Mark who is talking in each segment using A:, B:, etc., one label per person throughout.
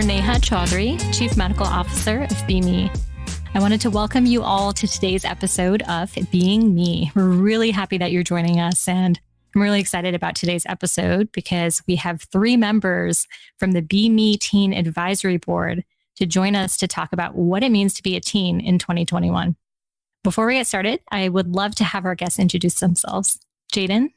A: Dr. Neha Chaudhary, Chief Medical Officer of BeMe. I wanted to welcome you all to today's episode of Being Me. We're really happy that you're joining us, and I'm really excited about today's episode because we have 3 members from the BeMe Teen Advisory Board to join us to talk about what it means to be a teen in 2021. Before we get started, I would love to have our guests introduce themselves. Jaydin?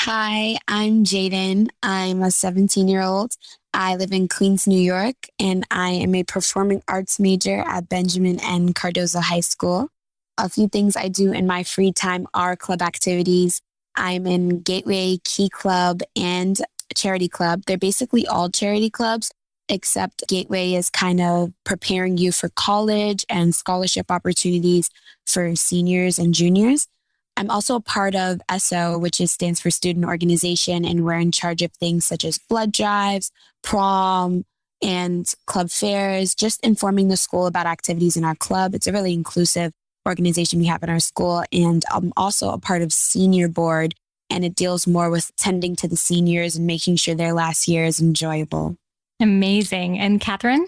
B: Hi, I'm Jaydin. I'm a 17-year-old. I live in Queens, New York, and I am a performing arts major at Benjamin N. Cardozo High School. A few things I do in my free time are club activities. I'm in Gateway, Key Club, and Charity Club. They're basically all charity clubs, except Gateway is kind of preparing you for college and scholarship opportunities for seniors and juniors. I'm also a part of SO, which stands for Student Organization, and we're in charge of things such as blood drives, prom, and club fairs, just informing the school about activities in our club. It's a really inclusive organization we have in our school. And I'm also a part of Senior Board, and it deals more with tending to the seniors and making sure their last year is enjoyable.
A: Amazing. And Katherine?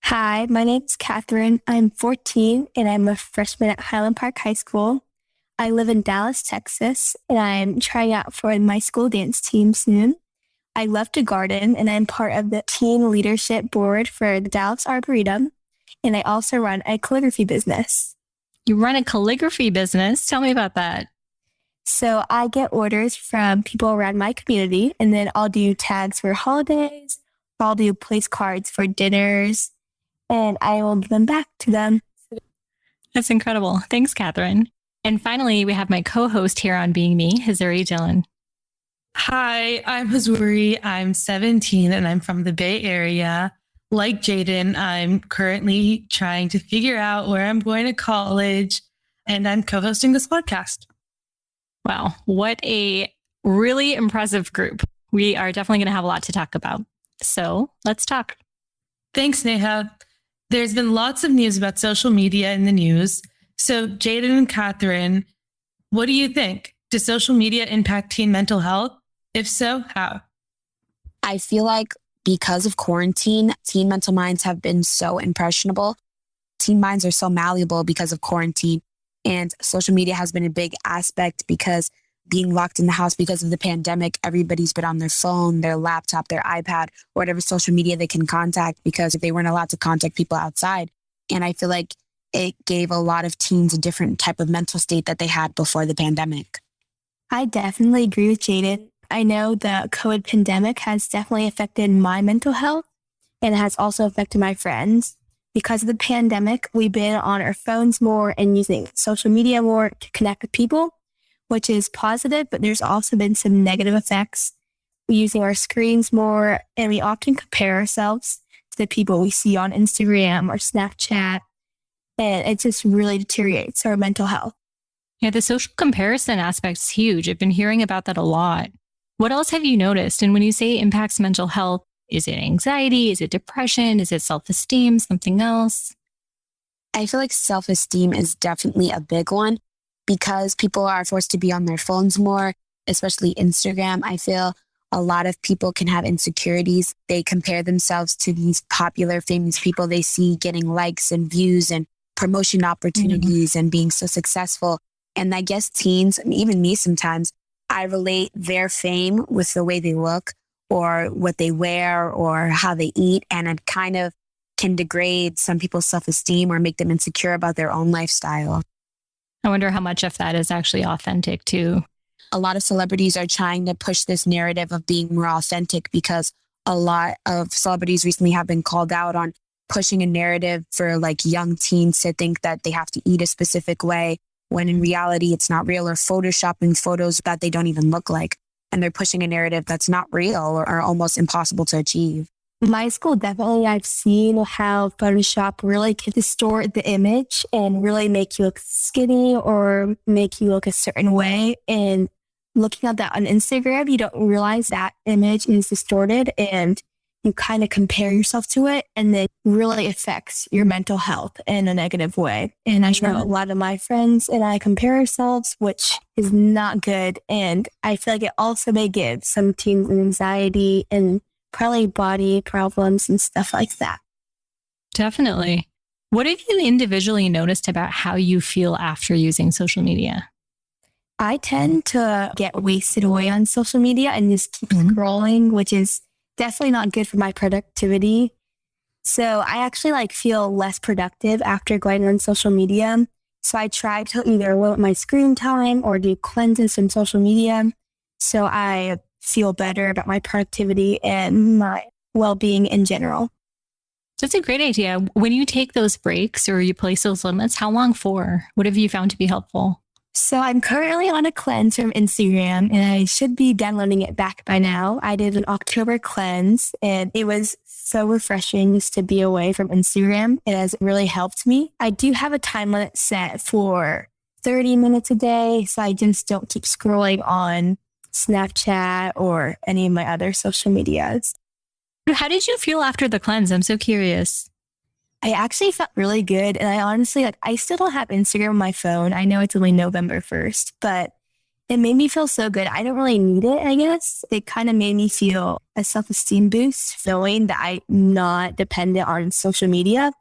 C: Hi, my name is Katherine. I'm 14 and I'm a freshman at Highland Park High School. I live in Dallas, Texas, and I'm trying out for my school dance team soon. I love to garden, and I'm part of the teen leadership board for the Dallas Arboretum, and I also run a calligraphy business.
A: You run a calligraphy business? Tell me about that.
C: So I get orders from people around my community, and then I'll do tags for holidays, I'll do place cards for dinners, and I will give them back to them.
A: That's incredible. Thanks, Katherine. And finally, we have my co-host here on Being Me, Hazuri Dylan.
D: Hi, I'm Hazuri. I'm 17 and I'm from the Bay Area. Like Jaydin, I'm currently trying to figure out where I'm going to college, and I'm co-hosting this podcast.
A: Wow, what a really impressive group. We are definitely going to have a lot to talk about. So let's talk.
D: Thanks, Neha. There's been lots of news about social media in the news. So Jaydin and Katherine, what do you think? Does social media impact teen mental health? If so, how?
B: I feel like because of quarantine, teen mental minds have been so impressionable. Teen minds are so malleable because of quarantine. And social media has been a big aspect because being locked in the house because of the pandemic, everybody's been on their phone, their laptop, their iPad, whatever social media they can contact because they weren't allowed to contact people outside. And I feel like it gave a lot of teens a different type of mental state that they had before the pandemic.
C: I definitely agree with Jaydin. I know the COVID pandemic has definitely affected my mental health, and it has also affected my friends. Because of the pandemic, we've been on our phones more and using social media more to connect with people, which is positive, but there's also been some negative effects. We're using our screens more, and we often compare ourselves to the people we see on Instagram or Snapchat. And it just really deteriorates our mental health.
A: Yeah, the social comparison aspect is huge. I've been hearing about that a lot. What else have you noticed? And when you say it impacts mental health, is it anxiety? Is it depression? Is it self-esteem? Something else?
B: I feel like self-esteem is definitely a big one because people are forced to be on their phones more, especially Instagram. I feel a lot of people can have insecurities. They compare themselves to these popular, famous people they see getting likes and views and promotion opportunities and being so successful. And I guess teens, even me sometimes, I relate their fame with the way they look or what they wear or how they eat. And it kind of can degrade some people's self-esteem or make them insecure about their own lifestyle.
A: I wonder how much of that is actually authentic too.
B: A lot of celebrities are trying to push this narrative of being more authentic because a lot of celebrities recently have been called out on pushing a narrative for like young teens to think that they have to eat a specific way when in reality it's not real, or photoshopping photos that they don't even look like. And they're pushing a narrative that's not real or almost impossible to achieve.
C: My school, definitely, I've seen how Photoshop really can distort the image and really make you look skinny or make you look a certain way. And looking at that on Instagram, you don't realize that image is distorted and you kind of compare yourself to it, and it really affects your mental health in a negative way. And I know a lot of my friends and I compare ourselves, which is not good. And I feel like it also may give some teens anxiety and probably body problems and stuff like that.
A: Definitely. What have you individually noticed about how you feel after using social media?
C: I tend to get wasted away on social media and just keep scrolling, which is definitely not good for my productivity. So I actually feel less productive after going on social media. So I try to either limit my screen time or do cleanses from social media. So I feel better about my productivity and my well-being in general.
A: That's a great idea. When you take those breaks or you place those limits, how long for? What have you found to be helpful?
C: So I'm currently on a cleanse from Instagram and I should be downloading it back by now. I did an October cleanse and it was so refreshing just to be away from Instagram. It has really helped me. I do have a time limit set for 30 minutes a day, so I just don't keep scrolling on Snapchat or any of my other social medias.
A: How did you feel after the cleanse? I'm so curious.
C: I actually felt really good. And I honestly, I still don't have Instagram on my phone. I know it's only November 1st, but it made me feel so good. I don't really need it, I guess. It kind of made me feel a self-esteem boost, knowing that I'm not dependent on social media.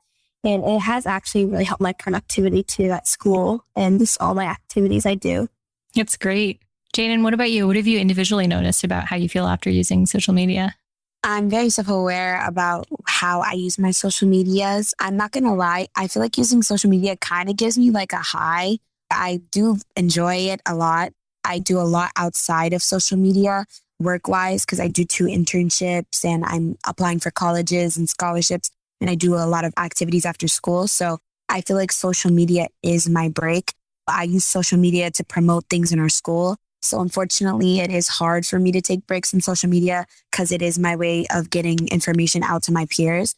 C: And it has actually really helped my productivity too at school and just all my activities I do.
A: It's great. Jaydin, what about you? What have you individually noticed about how you feel after using social media?
B: I'm very self-aware about how I use my social medias. I'm not going to lie. I feel like using social media kind of gives me a high. I do enjoy it a lot. I do a lot outside of social media work-wise because I do 2 internships and I'm applying for colleges and scholarships and I do a lot of activities after school. So I feel like social media is my break. I use social media to promote things in our school. So unfortunately, it is hard for me to take breaks in social media because it is my way of getting information out to my peers.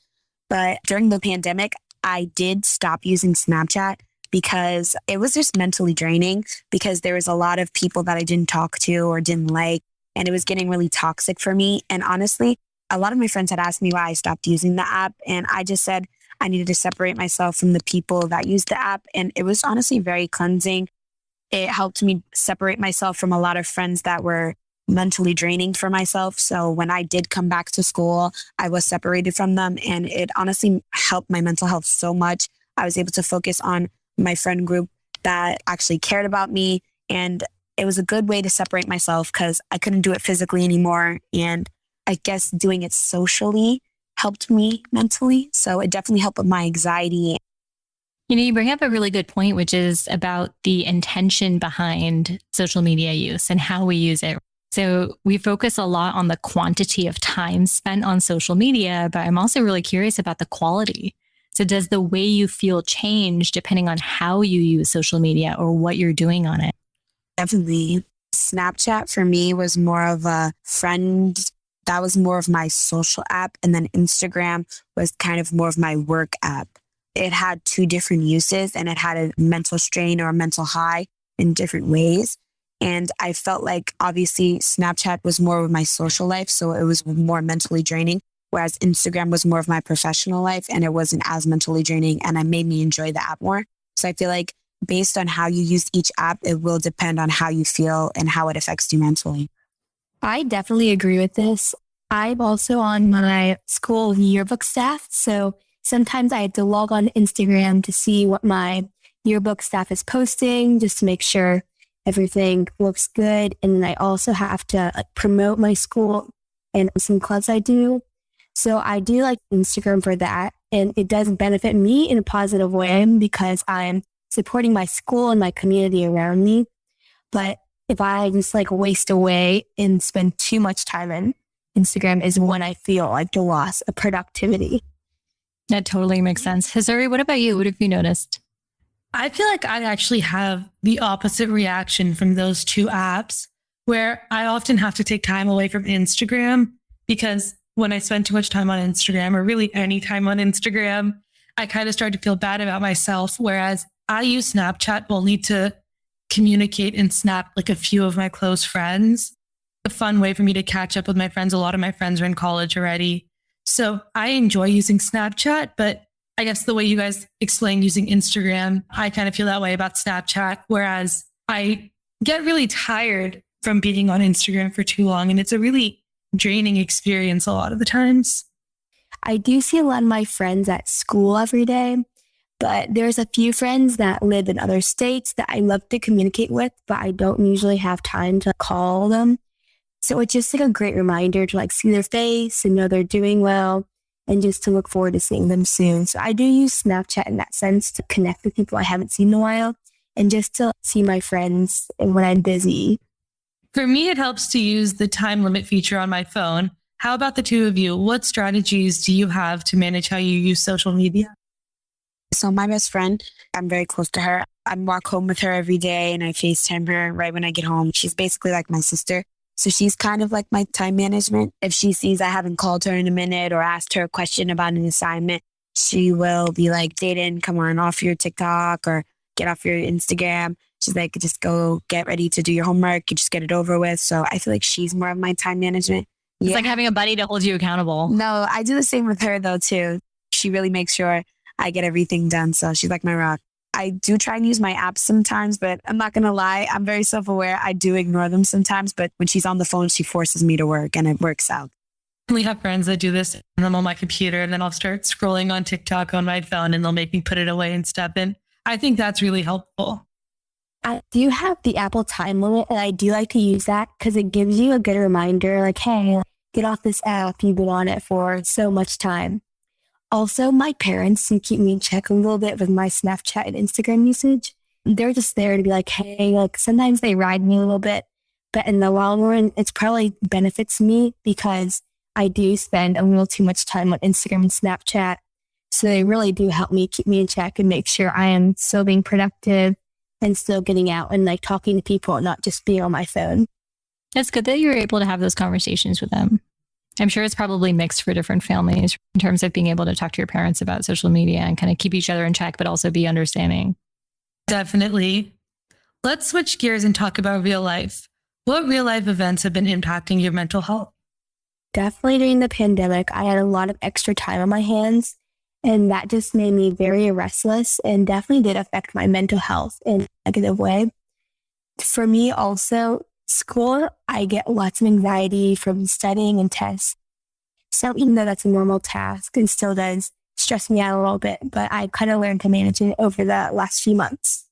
B: But during the pandemic, I did stop using Snapchat because it was just mentally draining because there was a lot of people that I didn't talk to or didn't like, and it was getting really toxic for me. And honestly, a lot of my friends had asked me why I stopped using the app. And I just said I needed to separate myself from the people that use the app. And it was honestly very cleansing. It helped me separate myself from a lot of friends that were mentally draining for myself. So when I did come back to school, I was separated from them. And it honestly helped my mental health so much. I was able to focus on my friend group that actually cared about me. And it was a good way to separate myself because I couldn't do it physically anymore. And I guess doing it socially helped me mentally. So it definitely helped with my anxiety.
A: You bring up a really good point, which is about the intention behind social media use and how we use it. So we focus a lot on the quantity of time spent on social media, but I'm also really curious about the quality. So does the way you feel change depending on how you use social media or what you're doing on it?
B: Definitely. Snapchat for me was more of a friend. That was more of my social app. And then Instagram was kind of more of my work app. It had 2 different uses and it had a mental strain or a mental high in different ways. And I felt like obviously Snapchat was more of my social life. So it was more mentally draining, whereas Instagram was more of my professional life and it wasn't as mentally draining and it made me enjoy the app more. So I feel like based on how you use each app, it will depend on how you feel and how it affects you mentally.
C: I definitely agree with this. I'm also on my school yearbook staff. So sometimes I have to log on Instagram to see what my yearbook staff is posting just to make sure everything looks good. And then I also have to promote my school and some clubs I do. So I do like Instagram for that. And it does benefit me in a positive way because I'm supporting my school and my community around me. But if I just waste away and spend too much time in Instagram is when I feel like the loss of productivity.
A: That totally makes sense. Hazuri, what about you? What have you noticed?
D: I feel like I actually have the opposite reaction from those 2 apps where I often have to take time away from Instagram because when I spend too much time on Instagram or really any time on Instagram, I kind of start to feel bad about myself. Whereas I use Snapchat only to communicate and snap a few of my close friends. A fun way for me to catch up with my friends. A lot of my friends are in college already. So I enjoy using Snapchat, but I guess the way you guys explained using Instagram, I kind of feel that way about Snapchat, whereas I get really tired from being on Instagram for too long. And it's a really draining experience a lot of the times.
C: I do see a lot of my friends at school every day, but there's a few friends that live in other states that I love to communicate with, but I don't usually have time to call them. So it's just like a great reminder to like see their face and know they're doing well and just to look forward to seeing them soon. So I do use Snapchat in that sense to connect with people I haven't seen in a while and just to see my friends when I'm busy.
D: For me, it helps to use the time limit feature on my phone. How about the two of you? What strategies do you have to manage how you use social media?
B: So my best friend, I'm very close to her. I walk home with her every day and I FaceTime her right when I get home. She's basically like my sister. So she's kind of like my time management. If she sees I haven't called her in a minute or asked her a question about an assignment, she will be like, Jaydin, come on, off your TikTok or get off your Instagram. She's like, just go get ready to do your homework. You just get it over with. So I feel like she's more of my time management.
A: It's like having a buddy to hold you accountable.
B: No, I do the same with her though, too. She really makes sure I get everything done. So she's like my rock. I do try and use my apps sometimes, but I'm not going to lie. I'm very self-aware. I do ignore them sometimes, but when she's on the phone, she forces me to work and it works out.
D: We have friends that do this and I'm on my computer and then I'll start scrolling on TikTok on my phone and they'll make me put it away and step in. I think that's really helpful.
C: I do have the Apple time limit and I do like to use that because it gives you a good reminder like, hey, get off this app. You've been on it for so much time. Also, my parents can keep me in check a little bit with my Snapchat and Instagram usage. They're just there to be like, hey, like sometimes they ride me a little bit, but in the long run, it's probably benefits me because I do spend a little too much time on Instagram and Snapchat. So they really do help me keep me in check and make sure I am still being productive and still getting out and like talking to people and not just being on my phone.
A: It's good that you're able to have those conversations with them. I'm sure it's probably mixed for different families in terms of being able to talk to your parents about social media and kind of keep each other in check, but also be understanding.
D: Definitely. Let's switch gears and talk about real life. What real life events have been impacting your mental health?
C: Definitely during the pandemic, I had a lot of extra time on my hands, and that just made me very restless and definitely did affect my mental health in a negative way. For me also, school, I get lots of anxiety from studying and tests. So even though that's a normal task, it still does stress me out a little bit, but I kind of learned to manage it over the last few months.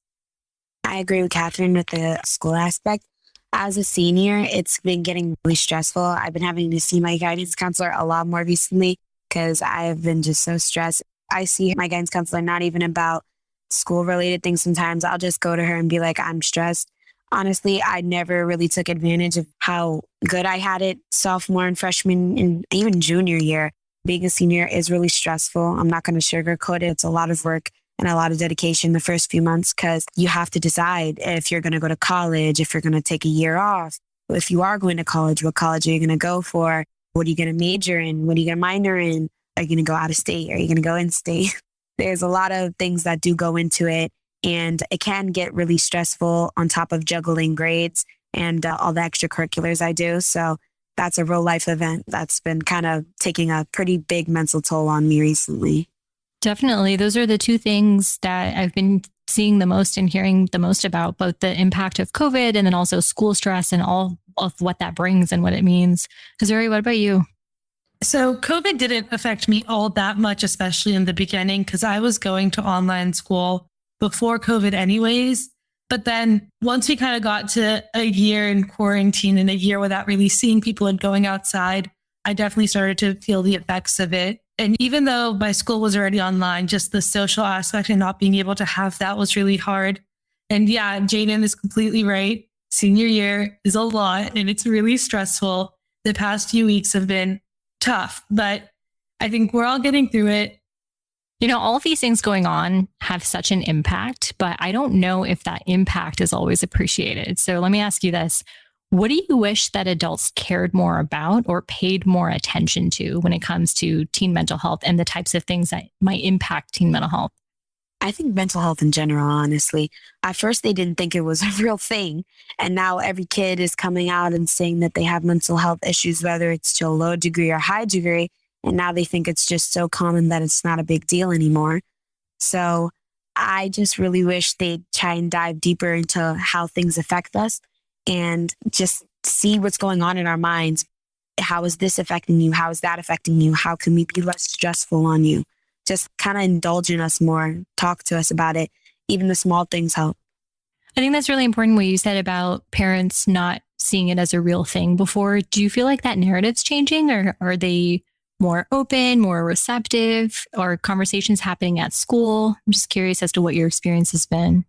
B: I agree with Katherine with the school aspect. As a senior, it's been getting really stressful. I've been having to see my guidance counselor a lot more recently because I have been just so stressed. I see my guidance counselor not even about school-related things sometimes. I'll just go to her and be like, I'm stressed. Honestly, I never really took advantage of how good I had it sophomore and freshman and even junior year. Being a senior is really stressful. I'm not going to sugarcoat it. It's a lot of work and a lot of dedication the first few months because you have to decide if you're going to go to college, if you're going to take a year off. If you are going to college, what college are you going to go for? What are you going to major in? What are you going to minor in? Are you going to go out of state? Are you going to go in state? There's a lot of things that do go into it. And it can get really stressful on top of juggling grades and all the extracurriculars I do. So that's a real life event that's been kind of taking a pretty big mental toll on me recently.
A: Definitely. Those are the two things that I've been seeing the most and hearing the most about, both the impact of COVID and then also school stress and all of what that brings and what it means. Hazuri, what about you?
D: So COVID didn't affect me all that much, especially in the beginning, because I was going to online school before COVID anyways. But then once we kind of got to a year in quarantine and a year without really seeing people and going outside, I definitely started to feel the effects of it. And even though my school was already online, just the social aspect and not being able to have that was really hard. And yeah, Jaydin is completely right. Senior year is a lot and it's really stressful. The past few weeks have been tough, but I think we're all getting through it.
A: You know, all of these things going on have such an impact, but I don't know if that impact is always appreciated. So let me ask you this. What do you wish that adults cared more about or paid more attention to when it comes to teen mental health and the types of things that might impact teen mental health?
B: I think mental health in general, honestly. At first, they didn't think it was a real thing. And now every kid is coming out and saying that they have mental health issues, whether it's to a low degree or high degree. And now they think it's just so common that it's not a big deal anymore. So I just really wish they'd try and dive deeper into how things affect us and just see what's going on in our minds. how is this affecting you? How is that affecting you? How can we be less stressful on you? Just kind of indulge in us more, talk to us about it. Even the small things help.
A: I think that's really important what you said about parents not seeing it as a real thing before. Do you feel like that narrative's changing, or are they more open, more receptive, or conversations happening at school? I'm just curious as to what your experience has been.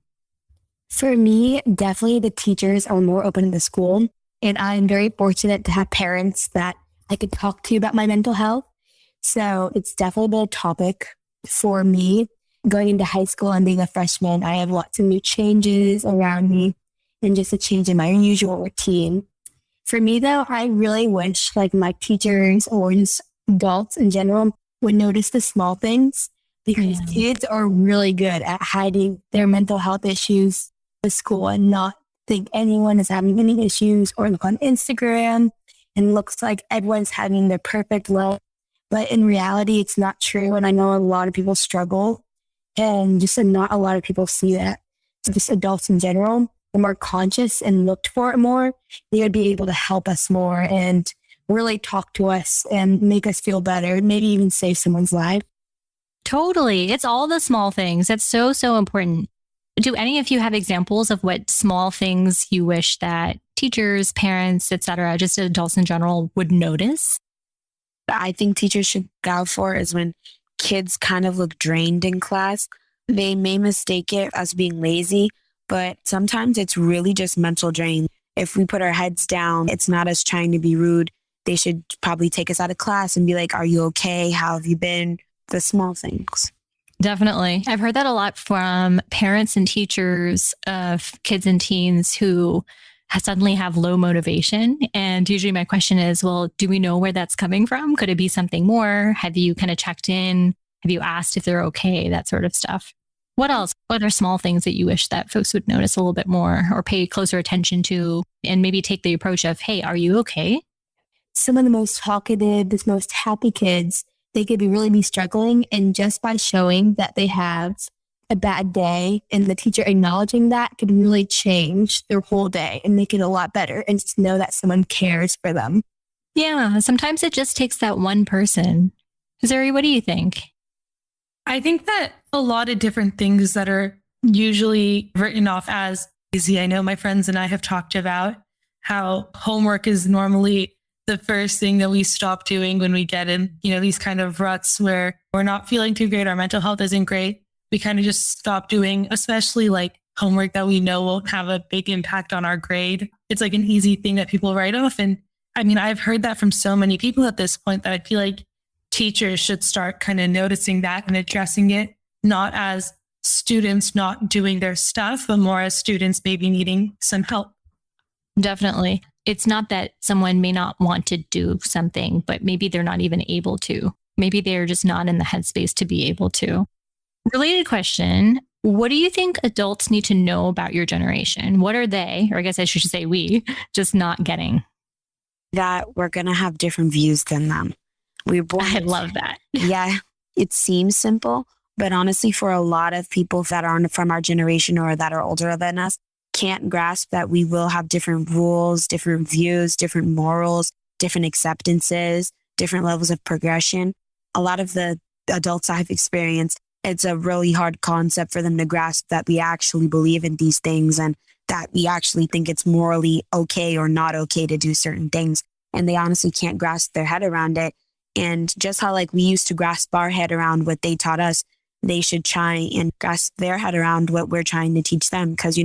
C: For me, definitely the teachers are more open in the school. And I'm very fortunate to have parents that I could talk to about my mental health. So it's definitely been a topic for me. Going into high school and being a freshman, I have lots of new changes around me and just a change in my usual routine. For me, though, I really wish like my teachers or just adults in general would notice the small things, because kids are really good at hiding their mental health issues at school and not think anyone is having any issues, or look on Instagram and looks like everyone's having their perfect life. But in reality, it's not true. And I know a lot of people struggle, and just not a lot of people see that. So just adults in general are more conscious and looked for it more. They would be able to help us more and really talk to us and make us feel better, maybe even save someone's life.
A: Totally. It's all the small things. That's so, so important. Do any of you have examples of what small things you wish that teachers, parents, etc., just adults in general would notice?
B: I think teachers should look out for is when kids kind of look drained in class. They may mistake it as being lazy, but sometimes it's really just mental drain. If we put our heads down, it's not us trying to be rude. They should probably take us out of class and be like, are you okay? How have you been? The small things.
A: Definitely. I've heard that a lot from parents and teachers of kids and teens who suddenly have low motivation. And usually my question is, well, do we know where that's coming from? Could it be something more? Have you kind of checked in? Have you asked if they're okay? That sort of stuff. What else? What are small things that you wish that folks would notice a little bit more or pay closer attention to, and maybe take the approach of, hey, are you okay?
C: Some of the most talkative, the most happy kids, they could really be struggling. And just by showing that they have a bad day and the teacher acknowledging that could really change their whole day and make it a lot better, and just know that someone cares for them.
A: Yeah, sometimes it just takes that one person. Hazuri, what do you think?
D: I think that a lot of different things that are usually written off as easy. I know my friends and I have talked about how homework is normally the first thing that we stop doing when we get in, these kind of ruts where we're not feeling too great. Our mental health isn't great. We kind of just stop doing, especially like homework that we know won't have a big impact on our grade. It's like an easy thing that people write off. And I mean, I've heard that from so many people at this point that I feel like teachers should start kind of noticing that and addressing it, not as students not doing their stuff, but more as students maybe needing some help.
A: Definitely. It's not that someone may not want to do something, but maybe they're not even able to. Maybe they're just not in the headspace to be able to. Related question. What do you think adults need to know about your generation? What are they, or I guess I should say we, just not getting?
B: That we're going to have different views than them. We're born.
A: I love that.
B: Yeah, it seems simple, but honestly, for a lot of people that aren't from our generation or that are older than us, can't grasp that we will have different rules, different views, different morals, different acceptances, different levels of progression. A lot of the adults I've experienced, it's a really hard concept for them to grasp that we actually believe in these things and that we actually think it's morally okay or not okay to do certain things. And they honestly can't grasp their head around it. And just how like we used to grasp our head around what they taught us, they should try and grasp their head around what we're trying to teach them. Because,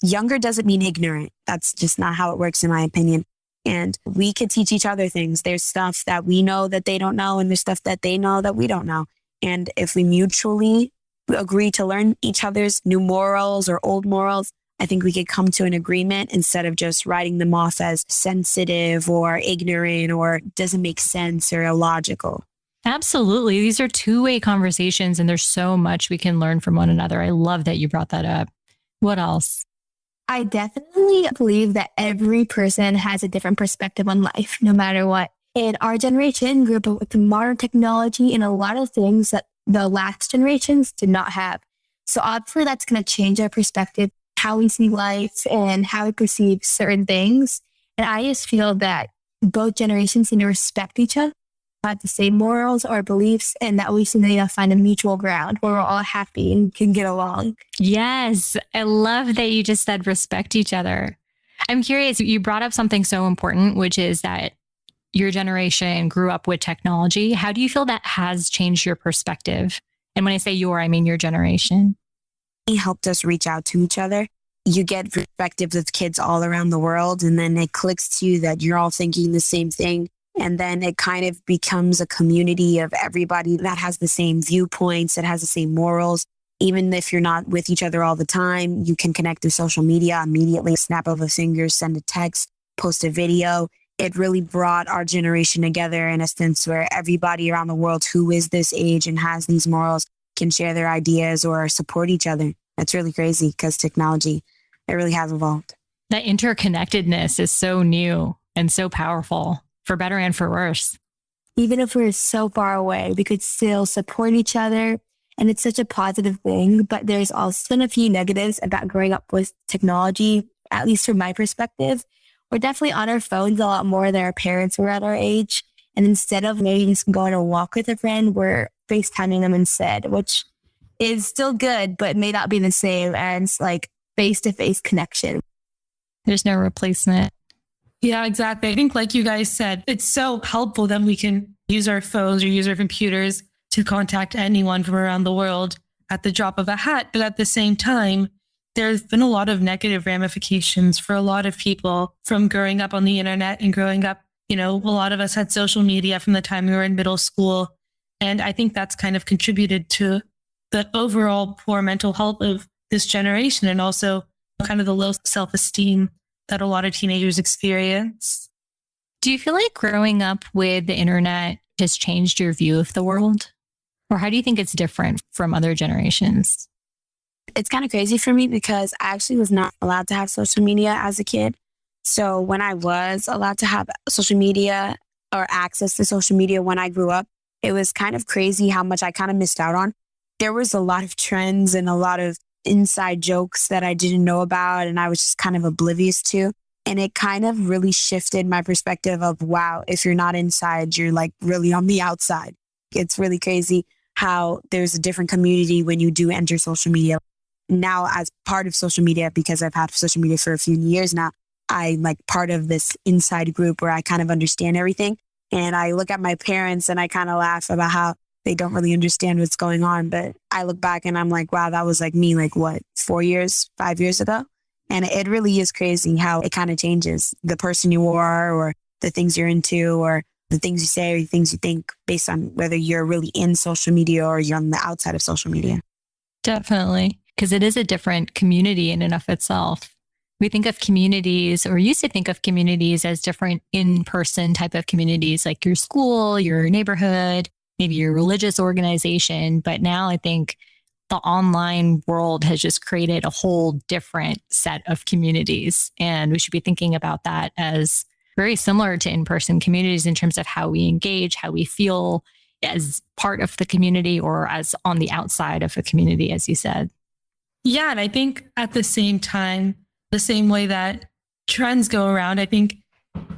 B: younger doesn't mean ignorant. That's just not how it works, in my opinion. And we could teach each other things. There's stuff that we know that they don't know, and there's stuff that they know that we don't know. And if we mutually agree to learn each other's new morals or old morals, I think we could come to an agreement instead of just writing them off as sensitive or ignorant or doesn't make sense or illogical.
A: Absolutely. These are two-way conversations, and there's so much we can learn from one another. I love that you brought that up. What else?
C: I definitely believe that every person has a different perspective on life, no matter what. And our generation grew up with modern technology and a lot of things that the last generations did not have. So obviously that's going to change our perspective, how we see life and how we perceive certain things. And I just feel that both generations seem to respect each other, have the same morals or beliefs, and that we seem to find a mutual ground where we're all happy and can get along.
A: Yes, I love that you just said respect each other. I'm curious, you brought up something so important, which is that your generation grew up with technology. How do you feel that has changed your perspective? And when I say your, I mean your generation.
B: It helped us reach out to each other. You get perspectives of kids all around the world, and then it clicks to you that you're all thinking the same thing. And then it kind of becomes a community of everybody that has the same viewpoints, that has the same morals. Even if you're not with each other all the time, you can connect through social media immediately, snap of a finger, send a text, post a video. It really brought our generation together in a sense where everybody around the world who is this age and has these morals can share their ideas or support each other. That's really crazy because technology, it really has evolved.
A: That interconnectedness is so new and so powerful, for better and for worse.
C: Even if we're so far away, we could still support each other. And it's such a positive thing. But there's also been a few negatives about growing up with technology, at least from my perspective. We're definitely on our phones a lot more than our parents were at our age. And instead of maybe just going on a walk with a friend, we're FaceTiming them instead, which is still good, but may not be the same as like face-to-face connection.
A: There's no replacement.
D: Yeah, exactly. I think like you guys said, it's so helpful that we can use our phones or use our computers to contact anyone from around the world at the drop of a hat. But at the same time, there's been a lot of negative ramifications for a lot of people from growing up on the internet and growing up. A lot of us had social media from the time we were in middle school. And I think that's kind of contributed to the overall poor mental health of this generation and also kind of the low self-esteem that a lot of teenagers experience.
A: Do you feel like growing up with the internet has changed your view of the world? Or how do you think it's different from other generations?
B: It's kind of crazy for me because I actually was not allowed to have social media as a kid. So when I was allowed to have social media or access to social media when I grew up, it was kind of crazy how much I kind of missed out on. There was a lot of trends and a lot of inside jokes that I didn't know about and I was just kind of oblivious to. And it kind of really shifted my perspective of, wow, if you're not inside, you're like really on the outside. It's really crazy how there's a different community when you do enter social media. Now, as part of social media, because I've had social media for a few years now, I'm like part of this inside group where I kind of understand everything. And I look at my parents and I kind of laugh about how they don't really understand what's going on. But I look back and I'm like, wow, that was like me, like what, 5 years ago? And it really is crazy how it kind of changes the person you are or the things you're into or the things you say or the things you think based on whether you're really in social media or you're on the outside of social media.
A: Definitely, because it is a different community in and of itself. We think of communities or used to think of communities as different in-person type of communities like your school, your neighborhood, maybe your religious organization. But now I think the online world has just created a whole different set of communities. And we should be thinking about that as very similar to in-person communities in terms of how we engage, how we feel as part of the community or as on the outside of a community, as you said.
D: Yeah. And I think at the same time, the same way that trends go around, I think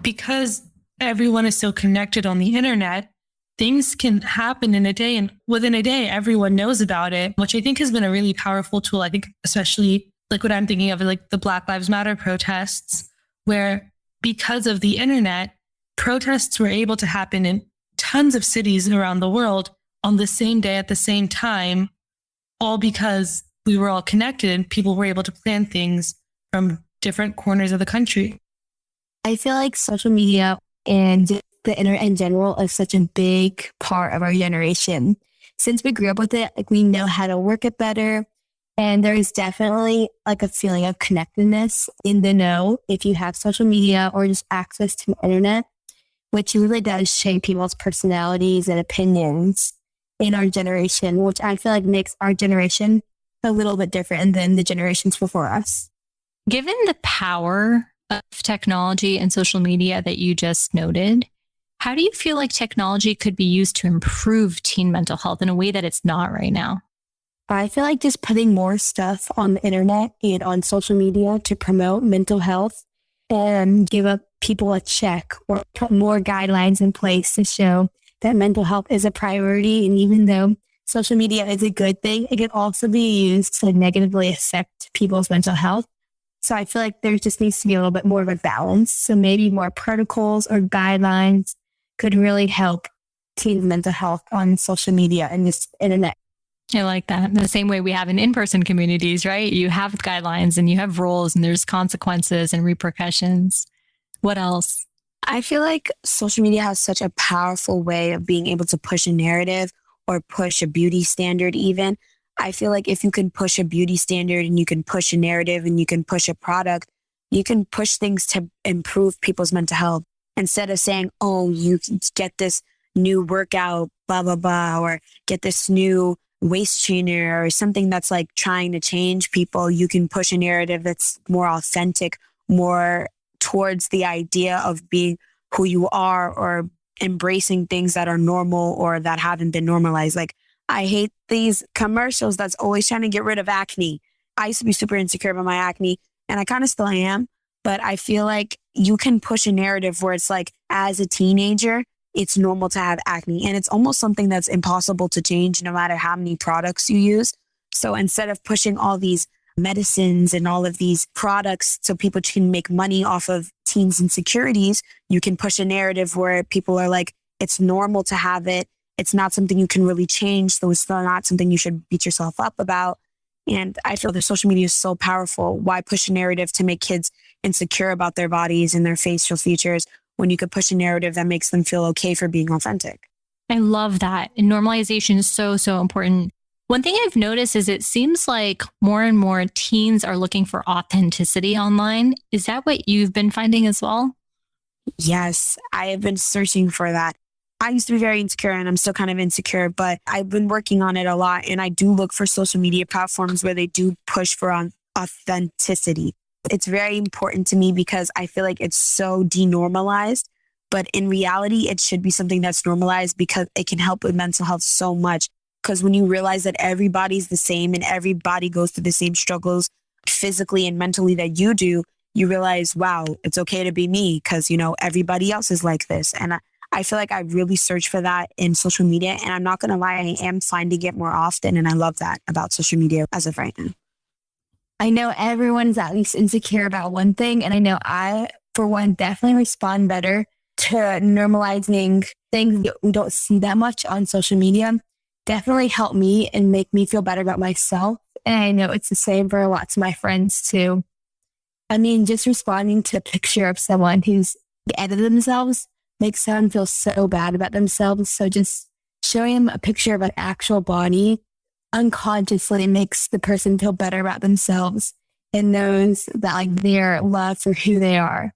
D: because everyone is so connected on the internet, things can happen in a day and within a day, everyone knows about it, which I think has been a really powerful tool. I think especially like what I'm thinking of, like the Black Lives Matter protests, where because of the internet, protests were able to happen in tons of cities around the world on the same day at the same time, all because we were all connected and people were able to plan things from different corners of the country.
C: I feel like social media and the internet in general is such a big part of our generation. Since we grew up with it, like we know how to work it better. And there is definitely like a feeling of connectedness in the know if you have social media or just access to the internet, which really does shape people's personalities and opinions in our generation, which I feel like makes our generation a little bit different than the generations before us.
A: Given the power of technology and social media that you just noted, how do you feel like technology could be used to improve teen mental health in a way that it's not right now?
C: I feel like just putting more stuff on the internet and on social media to promote mental health and give a people a check or put more guidelines in place to show that mental health is a priority. And even though social media is a good thing, it can also be used to negatively affect people's mental health. So I feel like there just needs to be a little bit more of a balance. So maybe more protocols or guidelines could really help teens' mental health on social media and just internet.
A: I like that. The same way we have in in-person communities, right? You have guidelines and you have rules and there's consequences and repercussions. What else?
B: I feel like social media has such a powerful way of being able to push a narrative or push a beauty standard even. I feel like if you can push a beauty standard and you can push a narrative and you can push a product, you can push things to improve people's mental health. Instead of saying, oh, you can get this new workout, blah, blah, blah, or get this new waist trainer or something that's like trying to change people, you can push a narrative that's more authentic, more towards the idea of being who you are or embracing things that are normal or that haven't been normalized. Like, I hate these commercials that's always trying to get rid of acne. I used to be super insecure about my acne and I kind of still am, but I feel like you can push a narrative where it's like, as a teenager, it's normal to have acne. And it's almost something that's impossible to change no matter how many products you use. So instead of pushing all these medicines and all of these products so people can make money off of teens' insecurities, you can push a narrative where people are like, it's normal to have it. It's not something you can really change. So it's not something you should beat yourself up about. And I feel that social media is so powerful. Why push a narrative to make kids insecure about their bodies and their facial features when you could push a narrative that makes them feel okay for being authentic?
A: I love that. And normalization is so, so important. One thing I've noticed is it seems like more and more teens are looking for authenticity online. Is that what you've been finding as well?
B: Yes, I have been searching for that. I used to be very insecure and I'm still kind of insecure, but I've been working on it a lot. And I do look for social media platforms where they do push for authenticity. It's very important to me because I feel like it's so denormalized, but in reality, it should be something that's normalized because it can help with mental health so much. Because when you realize that everybody's the same and everybody goes through the same struggles physically and mentally that you do, you realize, wow, it's okay to be me because, everybody else is like this. And I feel like I really search for that in social media. And I'm not going to lie, I am finding it more often. And I love that about social media as of right now.
C: I know everyone's at least insecure about one thing. And I know I, for one, definitely respond better to normalizing things that we don't see that much on social media. Definitely help me and make me feel better about myself. And I know it's the same for lots of my friends too. I mean, just responding to a picture of someone who's edited themselves makes someone feel so bad about themselves. So just showing them a picture of an actual body unconsciously makes the person feel better about themselves and knows that they're loved for who they are.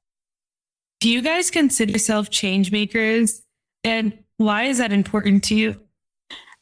D: Do you guys consider yourself change makers? And why is that important to you?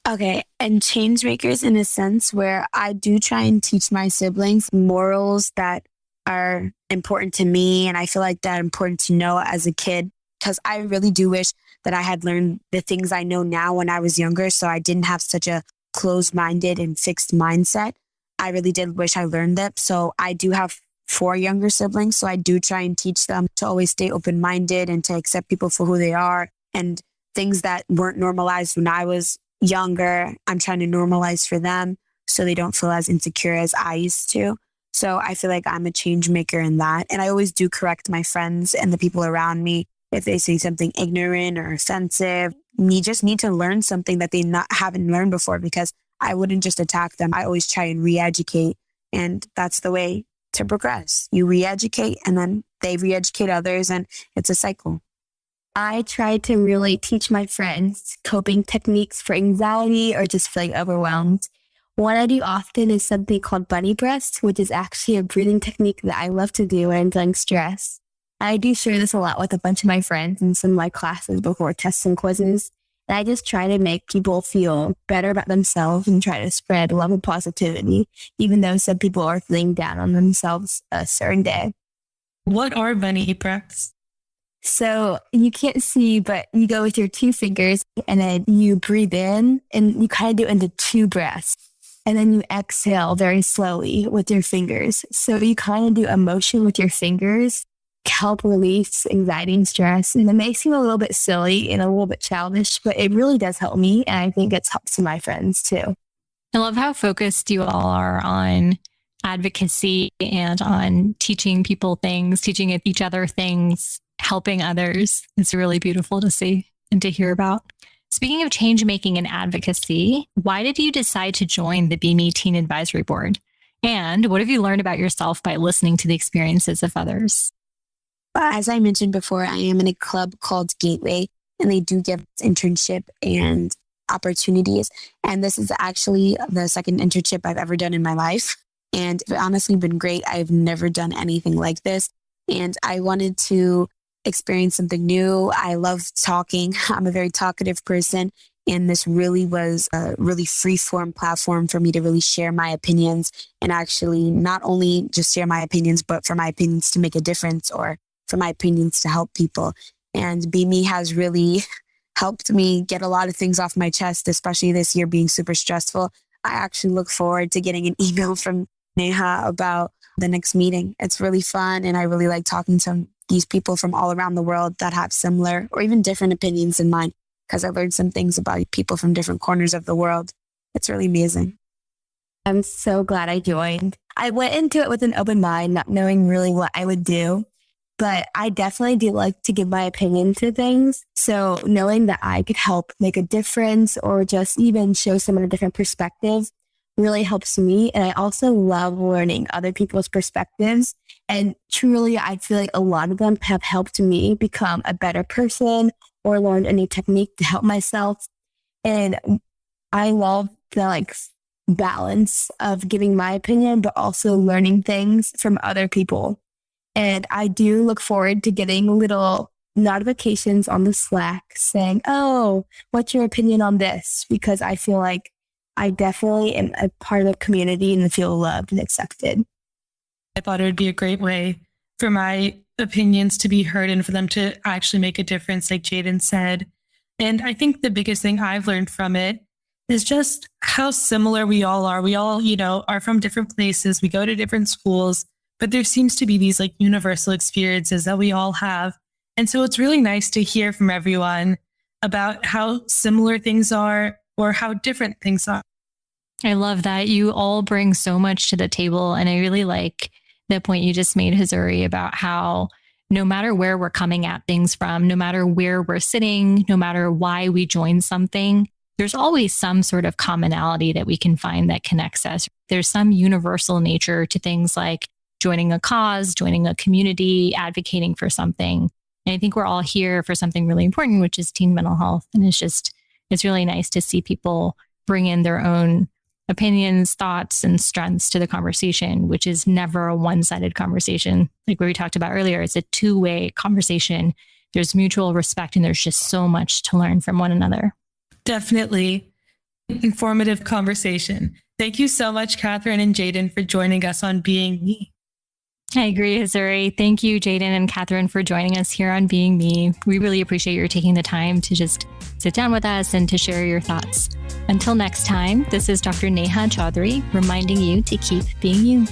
B: Okay, and change makers in a sense where I do try and teach my siblings morals that are important to me. And I feel like that important to know as a kid, because I really do wish that I had learned the things I know now when I was younger. So I didn't have such a closed-minded and fixed mindset. I really did wish I learned that. So I do have 4 younger siblings. So I do try and teach them to always stay open-minded and to accept people for who they are. And things that weren't normalized when I was younger, I'm trying to normalize for them so they don't feel as insecure as I used to. So I feel like I'm a change maker in that. And I always do correct my friends and the people around me if they say something ignorant or offensive. You just need to learn something that they haven't learned before, because I wouldn't just attack them. I always try and re-educate. And that's the way to progress. You re-educate and then they re-educate others, and it's a cycle.
C: I try to really teach my friends coping techniques for anxiety or just feeling overwhelmed. What I do often is something called bunny breath, which is actually a breathing technique that I love to do when I'm feeling stress. I do share this a lot with a bunch of my friends in some of my classes before tests and quizzes. And I just try to make people feel better about themselves and try to spread love and positivity, even though some people are feeling down on themselves a certain day.
D: What are bunny breaths?
C: So you can't see, but you go with your 2 fingers and then you breathe in and you kind of do it into 2 breaths. And then you exhale very slowly with your fingers. So you kind of do a motion with your fingers help release anxiety and stress. And it may seem a little bit silly and a little bit childish, but it really does help me. And I think it's helped to my friends too.
A: I love how focused you all are on advocacy and on teaching people things, teaching each other things, helping others. It's really beautiful to see and to hear about. Speaking of change making and advocacy, why did you decide to join the BeMe Teen Advisory Board? And what have you learned about yourself by listening to the experiences of others?
B: As I mentioned before, I am in a club called Gateway, and they do give internship and opportunities. And this is actually the second internship I've ever done in my life. And it's honestly been great. I've never done anything like this. And I wanted to experience something new. I love talking. I'm a very talkative person. And this really was a really free-form platform for me to really share my opinions and actually not only just share my opinions, but for my opinions to make a difference or for my opinions to help people. And BeMe has really helped me get a lot of things off my chest, especially this year being super stressful. I actually look forward to getting an email from Neha about the next meeting. It's really fun. And I really like talking to these people from all around the world that have similar or even different opinions than mine, because I learned some things about people from different corners of the world. It's really amazing.
C: I'm so glad I joined. I went into it with an open mind, not knowing really what I would do, but I definitely do like to give my opinion to things. So knowing that I could help make a difference or just even show someone a different perspective really helps me. And I also love learning other people's perspectives. And truly, I feel like a lot of them have helped me become a better person or learn a new technique to help myself. And I love the balance of giving my opinion, but also learning things from other people. And I do look forward to getting little notifications on the Slack saying, oh, what's your opinion on this? Because I feel like I definitely am a part of the community and feel loved and accepted.
D: I thought it would be a great way for my opinions to be heard and for them to actually make a difference, like Jaydin said. And I think the biggest thing I've learned from it is just how similar we all are. We all, are from different places. We go to different schools, but there seems to be these universal experiences that we all have. And so it's really nice to hear from everyone about how similar things are or how different things are.
A: I love that. You all bring so much to the table. And I really like the point you just made, Hazuri, about how no matter where we're coming at things from, no matter where we're sitting, no matter why we join something, there's always some sort of commonality that we can find that connects us. There's some universal nature to things like joining a cause, joining a community, advocating for something. And I think we're all here for something really important, which is teen mental health. And it's really nice to see people bring in their own opinions, thoughts, and strengths to the conversation, which is never a one-sided conversation. Like we talked about earlier, it's a two-way conversation. There's mutual respect, and there's just so much to learn from one another.
D: Definitely informative conversation. Thank you so much, Katherine and Jaydin, for joining us on Being Me.
A: I agree, Hazuri. Thank you, Jaydin and Katherine, for joining us here on Being Me. We really appreciate your taking the time to just sit down with us and to share your thoughts. Until next time, this is Dr. Neha Chaudhary reminding you to keep being you.